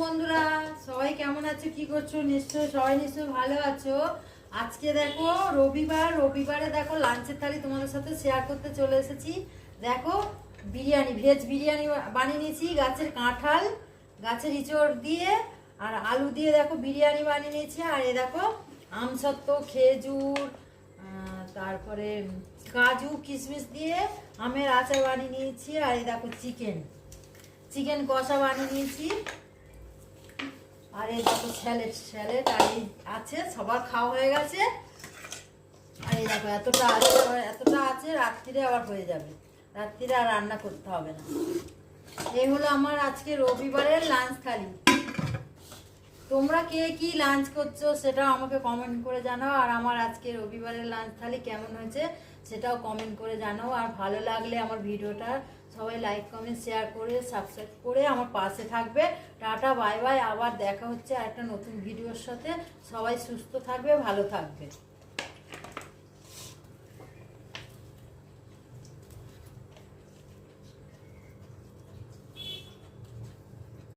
বন্ধুরা, সবাই কেমন আছো, কি করছো? সবাই নিশ্চয়ই ভালো আছো। আজকে দেখো রবিবারে দেখো লাঞ্চের থালি তোমাদের সাথে শেয়ার করতে চলে এসেছি। দেখো বিরিয়ানি, ভেজ বিরিয়ানি বানিয়ে নিয়েছি। গাছের কাঁঠাল, গাছের ইঁচড় দিয়ে আর আলু দিয়ে দেখো বিরিয়ানি বানিয়ে নিয়েছি। আর এ দেখো আমসত্ত্ব, খেজুর, তারপরে কাজু কিশমিশ দিয়ে আমের আচার বানিয়ে নিয়েছি। আর এই দেখো চিকেন কষা বানিয়ে নিয়েছি। আর এই দেখো স্যালেড আর এই আছে, সবার খাওয়া হয়ে গেছে। আর এই দেখো এতটা আছে, রাত্রিরে আবার হয়ে যাবে, রাত্রিরে আর রান্না করতে হবে না। এই হলো আমার আজকে রবিবারের লাঞ্চ থালি। তোমরা কে কি লাঞ্চ করছো সেটাও আমাকে কমেন্ট করে জানাও। আর আমার আজকে রবিবারের লাঞ্চ থালি কেমন হয়েছে সেটাও কমেন্ট করে জানাও। আর ভালো লাগলে আমার ভিডিওটা সবাই লাইক কমেন্ট শেয়ার করে সাবস্ক্রাইব করে আমার পাশে থাকবে। টাটা বাই বাই, আবার দেখা হচ্ছে একটা নতুন ভিডিওর সাথে। সবাই সুস্থ থাকবে, ভালো থাকবে।